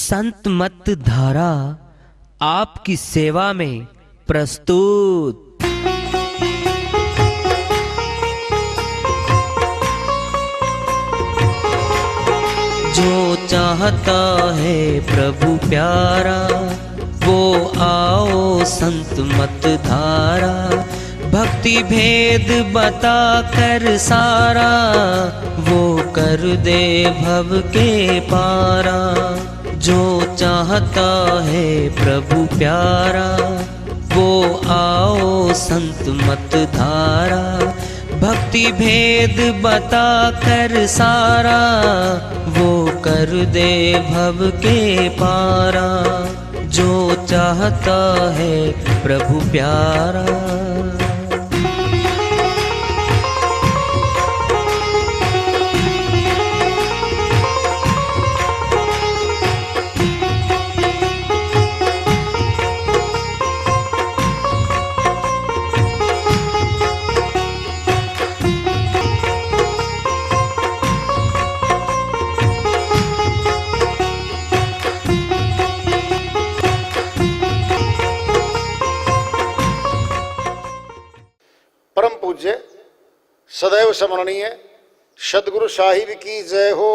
संत मत धारा आपकी सेवा में प्रस्तुत। जो चाहता है प्रभु प्यारा वो आओ संत मत धारा। भक्ति भेद बता कर सारा वो कर दे भव के पारा। जो चाहता है प्रभु प्यारा वो आओ संत मत धारा। भक्ति भेद बता कर सारा वो कर दे भव के पारा। जो चाहता है प्रभु प्यारा। परम पूज्य सदैव स्मरणीय सदगुरु साहिब की जय हो।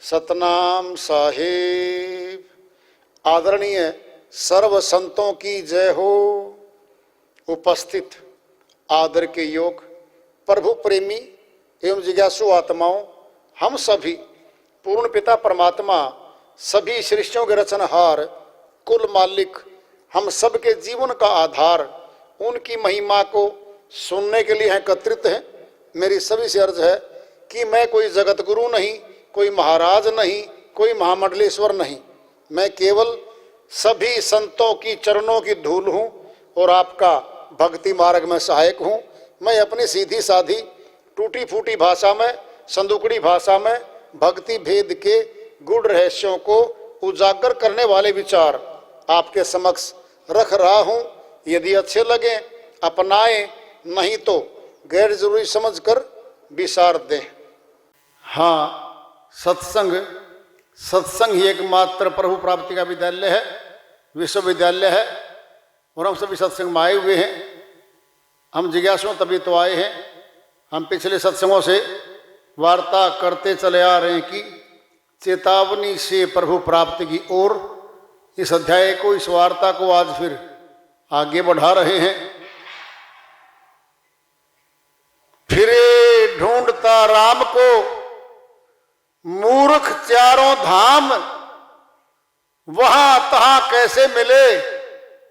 सतनाम साहिब। आदरणीय सर्व संतों की जय हो। उपस्थित आदर के योग प्रभु प्रेमी एवं जिज्ञासु आत्माओं, हम सभी पूर्ण पिता परमात्मा सभी सृष्टियों के रचनहार कुल मालिक हम सबके जीवन का आधार उनकी महिमा को सुनने के लिए एकत्रित हैं। मेरी सभी से अर्ज है कि मैं कोई जगत गुरु नहीं, कोई महाराज नहीं, कोई महामंडलेश्वर नहीं। मैं केवल सभी संतों की चरणों की धूल हूँ और आपका भक्ति मार्ग में सहायक हूँ। मैं अपनी सीधी साधी टूटी फूटी भाषा में, संदुकड़ी भाषा में भक्ति भेद के गूढ़ रहस्यों को उजागर करने वाले विचार आपके समक्ष रख रहा हूँ। यदि अच्छे लगे अपनाएं, नहीं तो गैर जरूरी समझकर विसार दें। हाँ, सत्संग ही एकमात्र प्रभु प्राप्ति का विद्यालय है, विश्वविद्यालय है। और हम सभी सत्संग में आए हुए हैं। हम जिज्ञासु तभी तो आए हैं। हम पिछले सत्संगों से वार्ता करते चले आ रहे हैं कि चेतावनी से प्रभु प्राप्ति की ओर इस अध्याय को, इस वार्ता को आज फिर आगे बढ़ा रहे हैं। फिरे ढूंढता राम को मूर्ख चारों धाम, वहां तहां कैसे मिले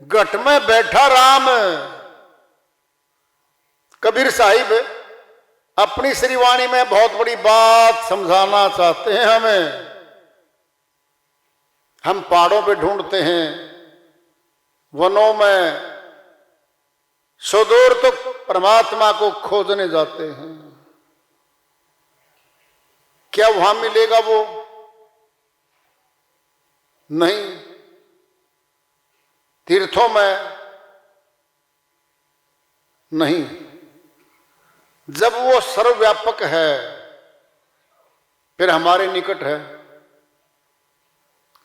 गट में बैठा राम। कबीर साहिब अपनी श्रीवाणी में बहुत बड़ी बात समझाना चाहते हैं हमें। हम पहाड़ों पे ढूंढते हैं, वनों में सुदूर तो परमात्मा को खोजने जाते हैं। क्या वहां मिलेगा वो? नहीं। तीर्थों में नहीं। जब वो सर्वव्यापक है फिर हमारे निकट है।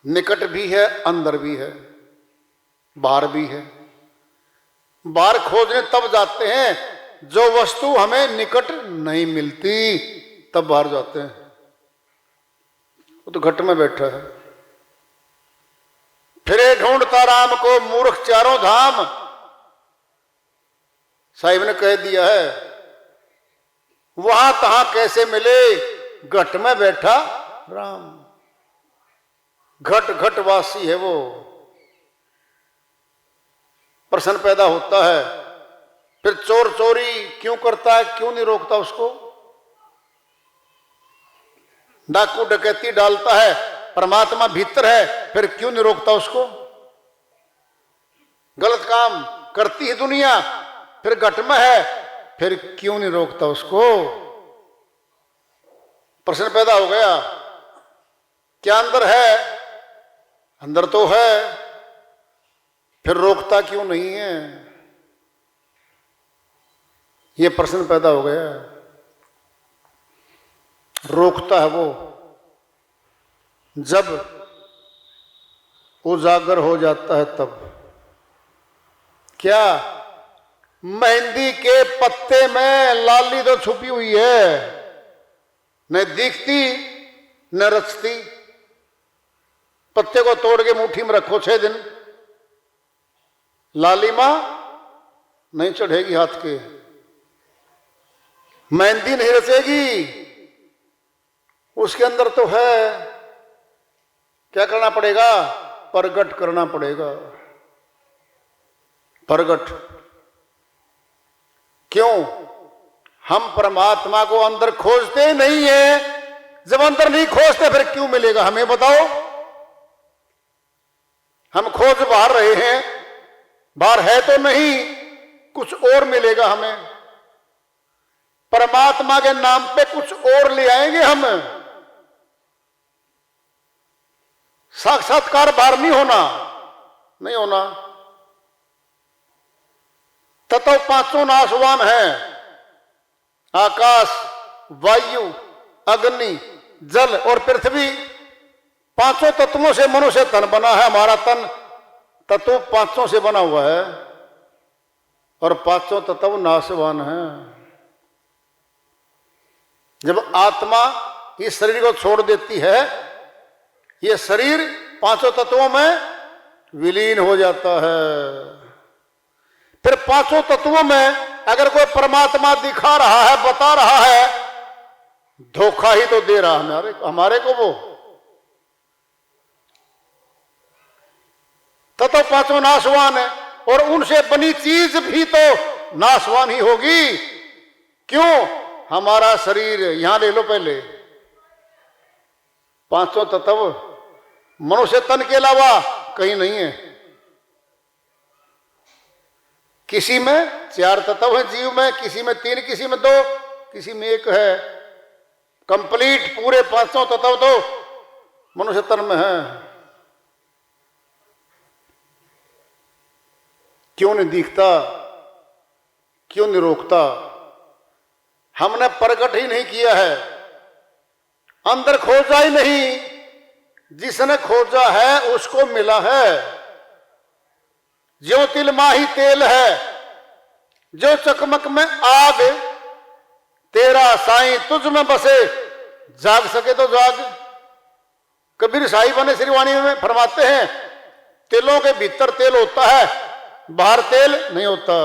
निकट भी है, अंदर भी है, बाहर भी है। बाहर खोजने तब जाते हैं जो वस्तु हमें निकट नहीं मिलती, तब बाहर जाते हैं। वो तो घट में बैठा है। फिरे ढूंढता राम को मूर्ख चारों धाम। साहिब ने कह दिया है वहां तहां कैसे मिले घट में बैठा राम। घट घटवासी है वो। प्रश्न पैदा होता है, फिर चोर चोरी क्यों करता है, क्यों नहीं रोकता उसको? डाकू डकैती डालता है, परमात्मा भीतर है, फिर क्यों नहीं रोकता उसको? गलत काम करती है दुनिया, फिर घट में है, फिर क्यों नहीं रोकता उसको? प्रश्न पैदा हो गया, क्या अंदर है? अंदर तो है, फिर रोकता क्यों नहीं है? ये प्रश्न पैदा हो गया। रोकता है वो जब उजागर हो जाता है तब। क्या? मेहंदी के पत्ते में लाली तो छुपी हुई है, न दिखती न रचती। पत्ते को तोड़ के मुट्ठी में रखो 6 दिन, लालिमा नहीं चढ़ेगी हाथ के, मेहंदी नहीं रचेगी। उसके अंदर तो है, क्या करना पड़ेगा? प्रगट करना पड़ेगा, प्रगट। क्यों? हम परमात्मा को अंदर खोजते नहीं है। जब अंदर नहीं खोजते फिर क्यों मिलेगा हमें, बताओ? हम खोज बाहर रहे हैं, बाहर है तो नहीं, कुछ और मिलेगा हमें। परमात्मा के नाम पे कुछ और ले आएंगे हम। साक्षात्कार बाहर नहीं होना, नहीं होना। तत्व 5 नाशवान है, आकाश, वायु, अग्नि, जल और पृथ्वी। 5 तत्वों से मनुष्य तन बना है। हमारा तन तत्व 5 से बना हुआ है और 5 तत्व नाशवान है। जब आत्मा इस शरीर को छोड़ देती है, ये शरीर 5 तत्वों में विलीन हो जाता है। फिर 5 तत्वों में अगर कोई परमात्मा दिखा रहा है, बता रहा है, धोखा ही तो दे रहा है हमारे को वो। तत्व 5 नाशवान है और उनसे बनी चीज भी तो नाशवान ही होगी। क्यों? हमारा शरीर, यहां ले लो पहले, 5 तत्व मनुष्य तन के अलावा कहीं नहीं है। किसी में 4 तत्व है जीव में, किसी में 3, किसी में 2, किसी में 1 है। कंप्लीट पूरे 5 तत्व तो मनुष्य तन में है। क्यों नहीं दिखता? क्यों नहीं रोकता? हमने प्रकट ही नहीं किया है, अंदर खोजा ही नहीं। जिसने खोजा है उसको मिला है। जो तिल माही तेल है, जो चकमक में आग, तेरा साईं तुझ में बसे, जाग सके तो जाग। कबीर साहिब ने श्रीवाणी में फरमाते हैं, तिलों के भीतर तेल होता है, बाहर तेल नहीं होता।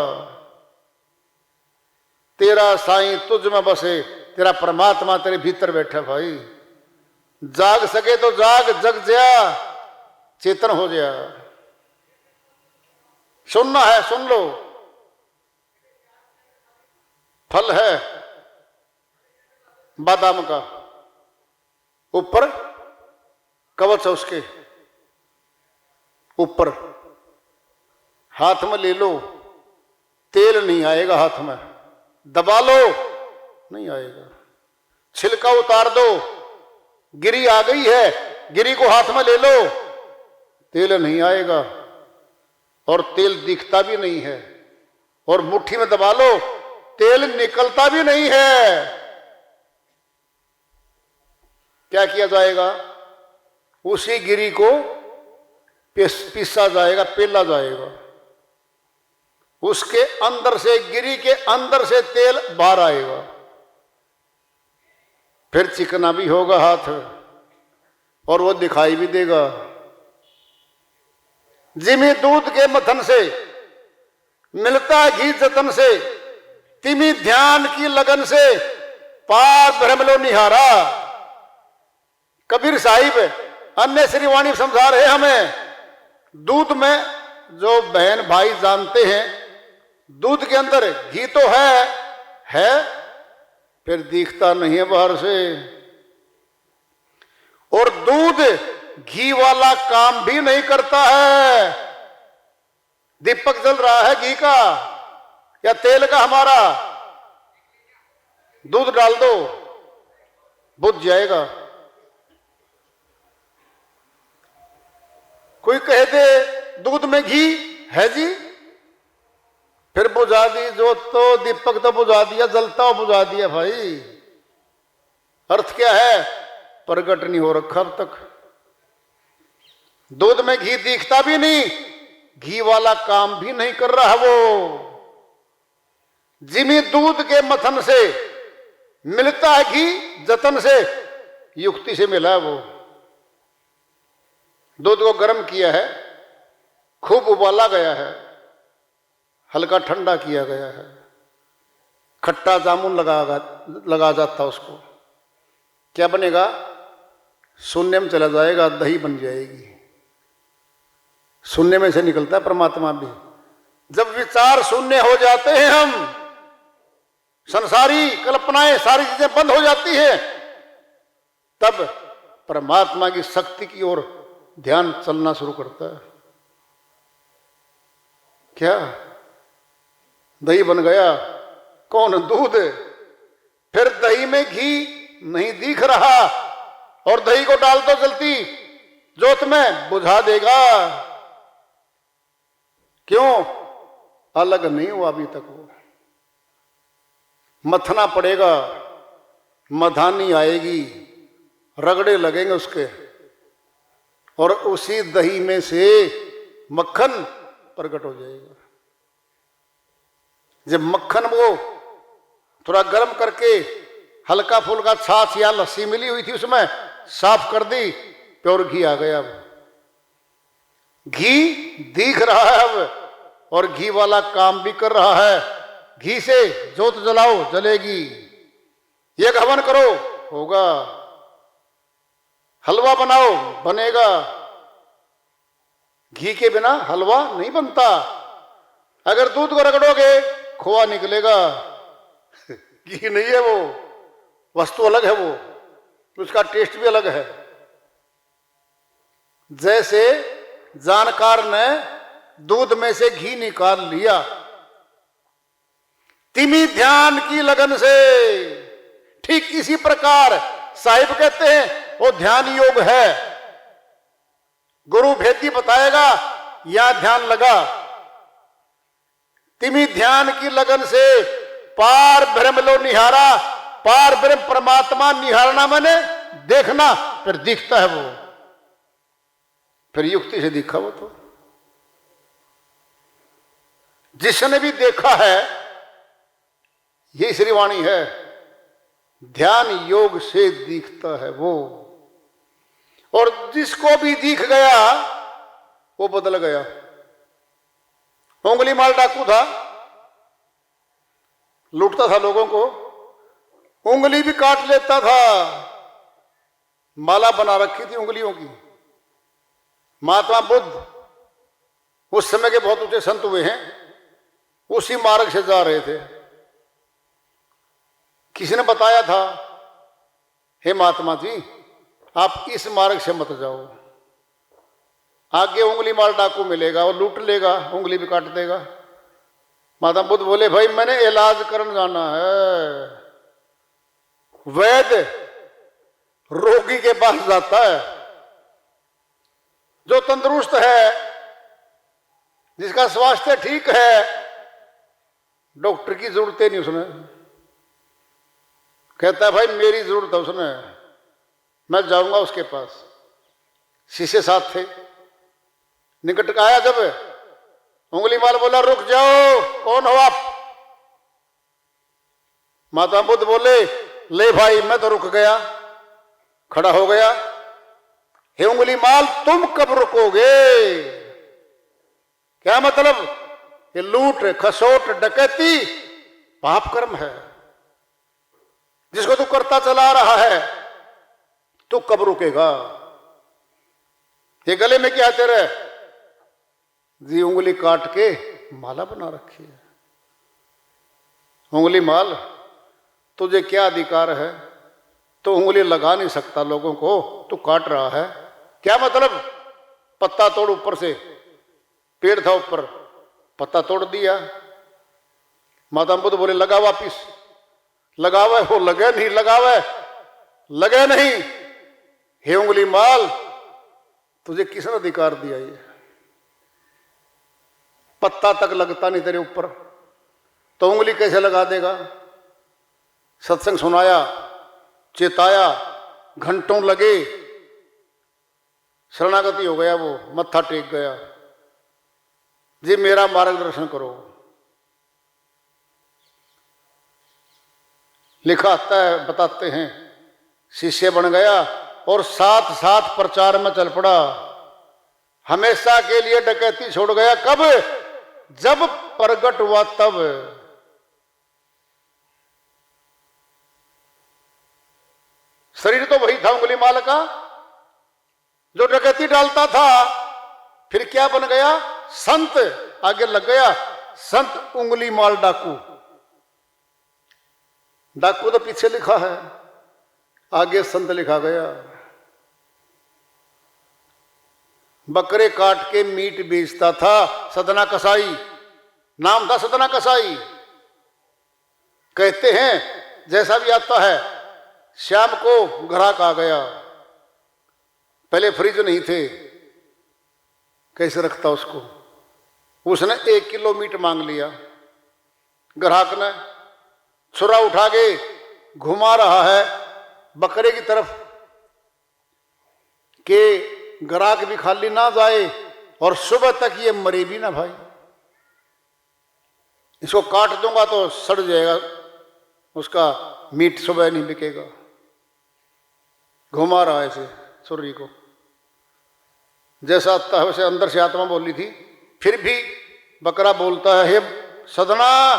तेरा साईं तुझ में बसे, तेरा परमात्मा तेरे भीतर बैठा भाई। जाग सके तो जाग, जग जा, चेतन हो जा। सुनना है सुन लो। फल है बादाम का, ऊपर कवच है उसके ऊपर, हाथ में ले लो, तेल नहीं आएगा हाथ में। दबा लो, नहीं आएगा। छिलका उतार दो, गिरी आ गई है, गिरी को हाथ में ले लो, तेल नहीं आएगा और तेल दिखता भी नहीं है। और मुट्ठी में दबा लो, तेल निकलता भी नहीं है। क्या किया जाएगा? उसी गिरी को पीसा जाएगा, पेला जाएगा। उसके अंदर से, गिरी के अंदर से तेल बाहर आएगा। फिर चिकना भी होगा हाथ और वो दिखाई भी देगा। जिमी दूध के मथन से मिलता घी जतन से, तिमी ध्यान की लगन से पार ब्रह्म लो निहारा। कबीर साहिब अन्य श्रीवाणी समझा रहे हमें। दूध में, जो बहन भाई जानते हैं, दूध के अंदर घी तो है फिर दिखता नहीं है बाहर से। और दूध घी वाला काम भी नहीं करता है। दीपक जल रहा है घी का या तेल का हमारा, दूध डाल दो बुझ जाएगा। कोई कह दे दूध में घी है जी, फिर बुझा दी जो, तो दीपक तो बुझा दिया, जलता हो बुझा दिया भाई। अर्थ क्या है? प्रकट नहीं हो रखा अब तक। दूध में घी दिखता भी नहीं, घी वाला काम भी नहीं कर रहा वो। जिमी दूध के मथन से मिलता है घी, जतन से, युक्ति से मिला है वो। दूध को गर्म किया है, खूब उबाला गया है, हल्का ठंडा किया गया है, खट्टा जामुन लगा जाता उसको, क्या बनेगा? शून्य में चला जाएगा, दही बन जाएगी। शून्य में से निकलता है परमात्मा भी। जब विचार शून्य हो जाते हैं हम, संसारी कल्पनाएं सारी चीजें बंद हो जाती है, तब परमात्मा की शक्ति की ओर ध्यान चलना शुरू करता है। क्या दही बन गया? कौन? दूध। फिर दही में घी नहीं दिख रहा, और दही को डाल दो जलती जोत में, बुझा देगा। क्यों? अलग नहीं हुआ अभी तक वो। मथना पड़ेगा, मधानी आएगी, रगड़े लगेंगे उसके, और उसी दही में से मक्खन प्रकट हो जाएगा। जब मक्खन वो थोड़ा गर्म करके हल्का फुल्का छाछ या लस्सी मिली हुई थी उसमें साफ कर दी, प्योर घी आ गया। अब घी दिख रहा है अब, और घी वाला काम भी कर रहा है। घी से जोत जलाओ, जलेगी। एक हवन करो, होगा। हलवा बनाओ, बनेगा। घी के बिना हलवा नहीं बनता। अगर दूध को रगड़ोगे, खोआ निकलेगा। घी नहीं है वो, वस्तु अलग है वो, उसका टेस्ट भी अलग है। जैसे जानकार ने दूध में से घी निकाल लिया, तिमी ध्यान की लगन से, ठीक इसी प्रकार साहिब कहते हैं वो ध्यान योग है। गुरु भेदी बताएगा, या ध्यान लगा। तिमी ध्यान की लगन से पार ब्रह्म लो निहारा। पार ब्रह्म परमात्मा निहारना मैंने देखना, फिर दिखता है वो, फिर युक्ति से दिखा वो। तो जिसने भी देखा है, ये श्रीवाणी है, ध्यान योग से दिखता है वो। और जिसको भी दिख गया वो बदल गया। उंगली माल डाकू था, लूटता था लोगों को, उंगली भी काट लेता था। माला बना रखी थी उंगलियों की। महात्मा बुद्ध उस समय के बहुत ऊंचे संत हुए हैं, उसी मार्ग से जा रहे थे। किसी ने बताया था, हे महात्मा जी, आप इस मार्ग से मत जाओ, आगे उंगली मार डाकू मिलेगा, वो लूट लेगा, उंगली भी काट देगा। महात्मा बुद्ध बोले, भाई मैंने इलाज करने जाना है। वैद्य रोगी के पास जाता है, जो तंदुरुस्त है, जिसका स्वास्थ्य ठीक है, डॉक्टर की जरूरत नहीं उसने। कहता है भाई मेरी जरूरत है उसने, मैं जाऊंगा उसके पास। शिष्य साथ थे, निकट आया जब उंगली माल बोला, रुक जाओ, कौन हो आप? महात्मा बुद्ध बोले, ले भाई मैं तो रुक गया। खड़ा हो गया, हे उंगली माल तुम कब रुकोगे? क्या मतलब? ये लूट खसोट डकैती पाप कर्म है, जिसको तू करता चला रहा है, तू कब रुकेगा? ये गले में क्या तेरे? जी उंगली काट के माला बना रखी है। उंगली माल, तुझे क्या अधिकार है? तो उंगली लगा नहीं सकता लोगों को, तू काट रहा है। क्या मतलब? पत्ता तोड़ ऊपर से, पेड़ था ऊपर, पत्ता तोड़ दिया। माता बुद्ध बोले, लगा वापिस। लगावे हो, लगे नहीं, लगावे लगे नहीं। हे उंगली माल, तुझे किसने अधिकार दिया? ये पत्ता तक लगता नहीं तेरे ऊपर, तो उंगली कैसे लगा देगा? सत्संग सुनाया, चेताया, घंटों लगे, शरणागति हो गया, वो मत्था टेक गया, जी मेरा मार्गदर्शन करो। लिखा आता है, बताते हैं, शिष्य बन गया और साथ साथ प्रचार में चल पड़ा। हमेशा के लिए डकैती छोड़ गया। कब? जब प्रगट हुआ तब। शरीर तो वही था उंगलीमाल का जो डकैती डालता था, फिर क्या बन गया? संत। आगे लग गया संत उंगलीमाल डाकू। डाकू तो पीछे लिखा है, आगे संत लिखा गया। बकरे काट के मीट बेचता था, सदना कसाई नाम था, सदना कसाई। कहते हैं जैसा भी आता है, शाम को ग्राहक आ गया, पहले फ्रिज नहीं थे, कैसे रखता उसको, उसने 1 किलो मीट मांग लिया। ग्राहक ने छुरा उठा के घुमा रहा है बकरे की तरफ कि ग्राहक भी खाली ना जाए और सुबह तक ये मरे भी ना भाई, इसको काट दूंगा तो सड़ जाएगा, उसका मीट सुबह नहीं बिकेगा। घुमा रहा है इसे छुरी को, जैसा आता है वैसे अंदर से आत्मा बोली थी। फिर भी बकरा बोलता है, हे सदना,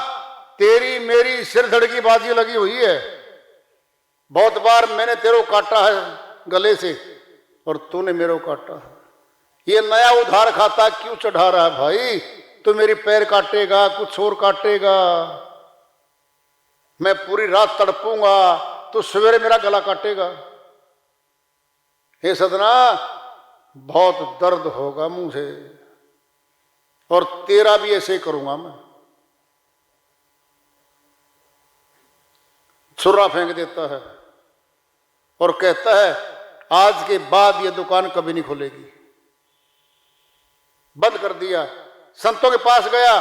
तेरी मेरी सिरधड़ की बाजी लगी हुई है, बहुत बार मैंने तेरे को काटा है गले से और तूने मेरे को काटा है, ये नया उधार खाता क्यों चढ़ा रहा है भाई? तू मेरी पैर काटेगा, कुछ और काटेगा, मैं पूरी रात तड़पूंगा, तू सवेरे मेरा गला काटेगा। हे सदना, बहुत दर्द होगा मुझे और तेरा भी ऐसे ही करूंगा मैं। छुरा फेंक देता है और कहता है, आज के बाद ये दुकान कभी नहीं खुलेगी। बंद कर दिया। संतों के पास गया,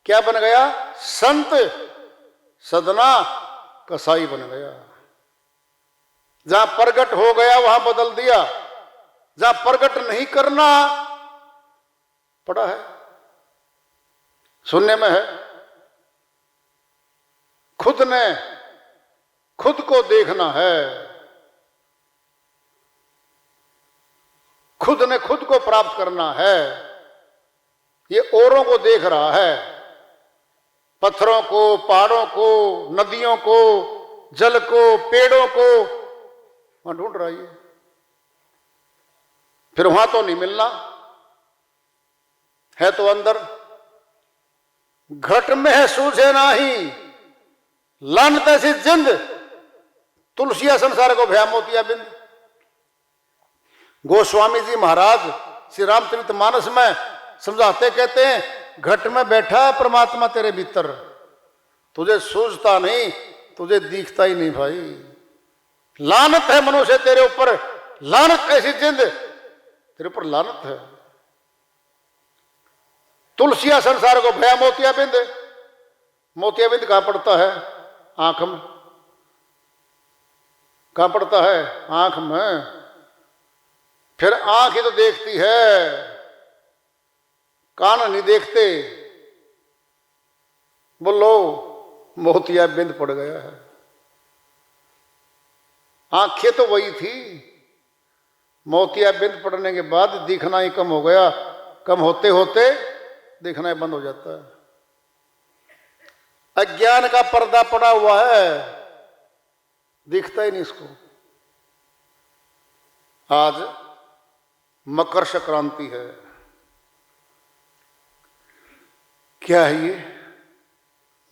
क्या बन गया? संत। सदना कसाई बन गया। जहां प्रगट हो गया वहां बदल दिया, जहां प्रगट नहीं करना पड़ा है। सुनने में है, खुद ने खुद को देखना है, खुद ने खुद को प्राप्त करना है। ये औरों को देख रहा है, पत्थरों को, पहाड़ों को, नदियों को, जल को, पेड़ों को वहां ढूंढ रहा है। फिर वहां तो नहीं मिलना है, तो अंदर घट में है सूझे नाही, लानत ऐसी जिंद, तुलसिया संसार को भया मोतिया बिंद। गोस्वामी जी महाराज श्री रामचरितमानस में समझाते कहते हैं, घट में बैठा है परमात्मा तेरे भीतर, तुझे सूझता नहीं, तुझे दिखता ही नहीं भाई। लानत है मनुष्य तेरे ऊपर, लानत ऐसी जिंद तेरे ऊपर लानत है। तुलसिया संसार को भया मोतिया बिंद। मोतिया बिंद कहां पड़ता है? आंख में। कहां पड़ता है? आंख में। फिर आंख ही तो देखती है, कान नहीं देखते। बोलो, मोतिया बिंद पड़ गया है। आंखें तो वही थी, मोतिया बिंद पड़ने के बाद दिखना ही कम हो गया। कम होते होते दिखना ही बंद हो जाता है। अज्ञान का पर्दा पड़ा हुआ है, दिखता ही नहीं इसको। आज मकर संक्रांति है। क्या है ये?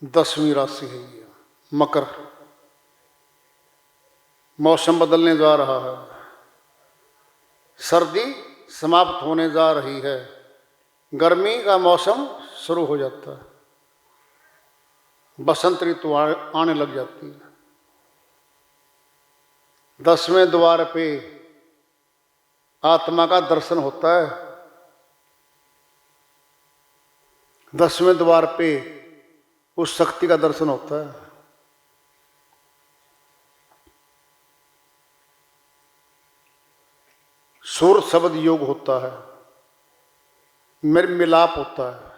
10वीं राशि है ये मकर। मौसम बदलने जा रहा है, सर्दी समाप्त होने जा रही है, गर्मी का मौसम शुरू हो जाता है, बसंत ऋतु आने लग जाती है। 10वें द्वार पे आत्मा का दर्शन होता है। 10वें द्वार पे उस शक्ति का दर्शन होता है। सूर शब्द योग होता है, मेरे मिलाप होता है,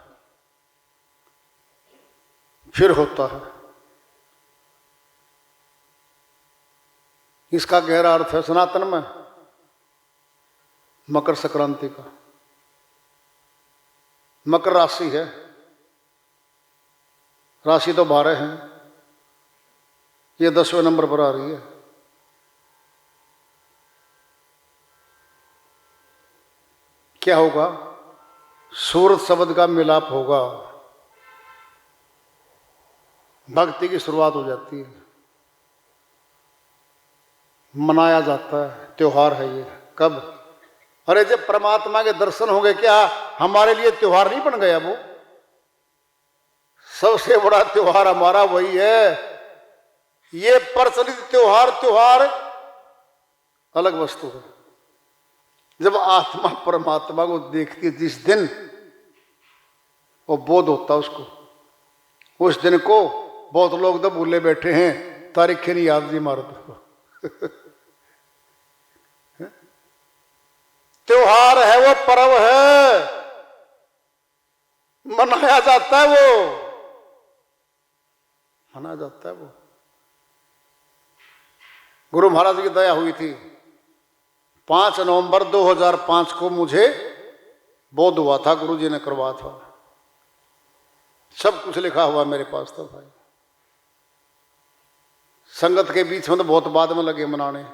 फिर होता है। इसका गहरा अर्थ है सनातन में मकर संक्रांति का। मकर राशि है, राशि तो 12 है, ये 10वें नंबर पर आ रही है। क्या होगा? सूरत शब्द का मिलाप होगा, भक्ति की शुरुआत हो जाती है, मनाया जाता है, त्योहार है ये। कब? अरे जब परमात्मा के दर्शन होंगे, क्या हमारे लिए त्योहार नहीं बन गया? वो सबसे बड़ा त्योहार हमारा वही है। ये प्रचलित त्योहार अलग वस्तु है। जब आत्मा परमात्मा को देखती है, जिस दिन वो बोध होता उसको, उस दिन को बहुत लोग तो भूले बैठे हैं, तारीखें नहीं याद, जी मार दो। त्योहार है वो, पर्व है, मनाया जाता है, वो मनाया जाता है। वो गुरु महाराज की दया हुई थी, 5 नवंबर 2005 को मुझे बोध हुआ था, गुरु जी ने करवाया था। सब कुछ लिखा हुआ मेरे पास था भाई। संगत के बीच में तो बहुत बाद में लगे मनाने,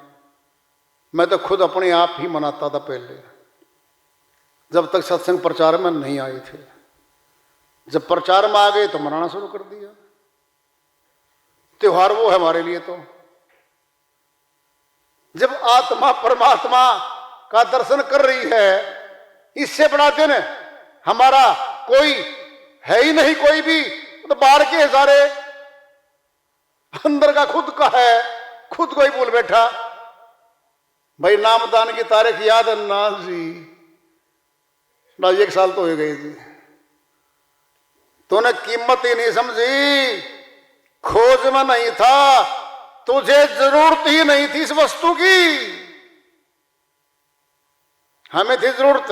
मैं तो खुद अपने आप ही मनाता था पहले, जब तक सत्संग प्रचार में नहीं आए थे। जब प्रचार में आ गए तो मनाना शुरू कर दिया। त्योहार वो है हमारे लिए। तो जब आत्मा परमात्मा का दर्शन कर रही है, इससे बड़ा दिन हमारा कोई है ही नहीं। कोई भी तो बाहर के सारे, अंदर का खुद का है, खुद को ही भूल बैठा। भाई नामदान की तारीख याद है ना जी? ना 1 साल तो हो गई जी। तूने कीमत ही नहीं समझी, खोज में नहीं था, तुझे जरूरत ही नहीं थी इस वस्तु की। हमें थी जरूरत,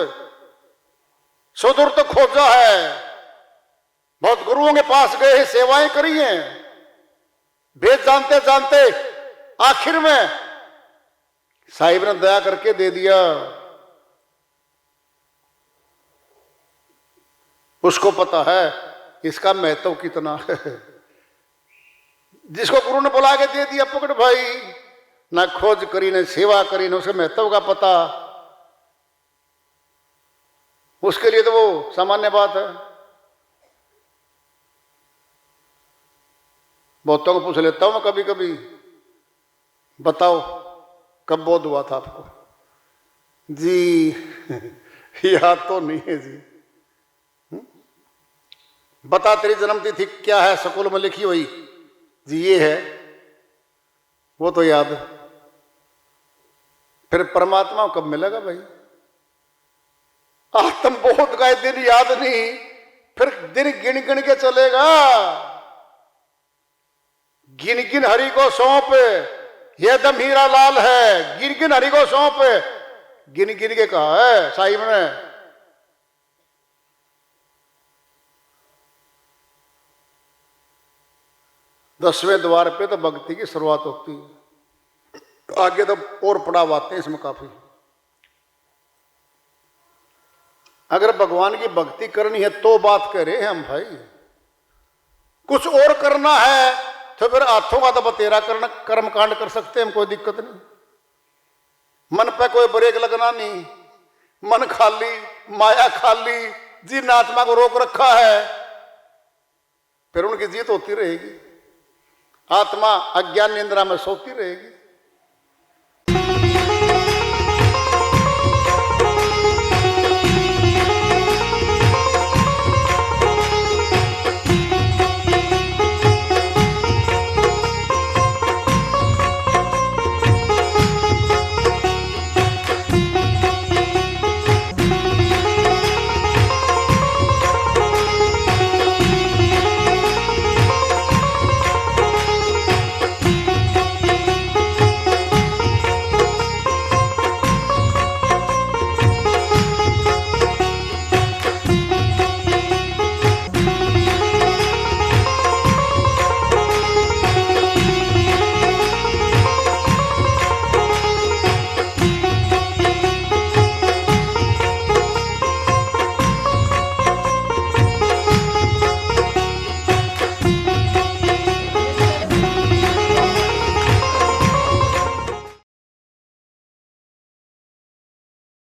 सुदूर तो खोजा है, बहुत गुरुओं के पास गए, सेवाएं करी हैं, भेद जानते जानते आखिर में साहिब ने दया करके दे दिया। उसको पता है इसका महत्व कितना है। जिसको गुरु ने बुला के दे दिया, पकड़ भाई, ना खोज करी, ना सेवा करी, ना उसे महत्व का पता, उसके लिए तो वो सामान्य बात है। बहुतों को पूछ लेता हूं मैं कभी कभी, बताओ कब बोध हुआ था आपको? जी याद तो नहीं है जी। बता तेरी जन्मतिथि क्या है, स्कूल में लिखी हुई? जी ये है। वो तो याद। फिर परमात्मा कब मिलेगा भाई? आत्म बोध का दिन याद नहीं, फिर दिन गिन गिन के चलेगा। गिन गिन हरि को सौंप, यह दम हीरा लाल है, गिन गिन हरि को सौंप। गिन गिन के कहा है साहिब ने। दसवें द्वार पे तो भक्ति की शुरुआत होती है। आगे तो और पड़ाव आते हैं इसमें काफी। अगर भगवान की भक्ति करनी है तो बात कह रहे हैं हम भाई। कुछ और करना है तो फिर हाथों का तो बतेरा करना, कर्म कांड कर सकते हैं हम, कोई दिक्कत नहीं। मन पे कोई ब्रेक लगना नहीं, मन खाली, माया खाली, जिन आत्मा को रोक रखा है, फिर उनकी जीत होती रहेगी। आत्मा अज्ञान निंद्रा में सोती रहेगी।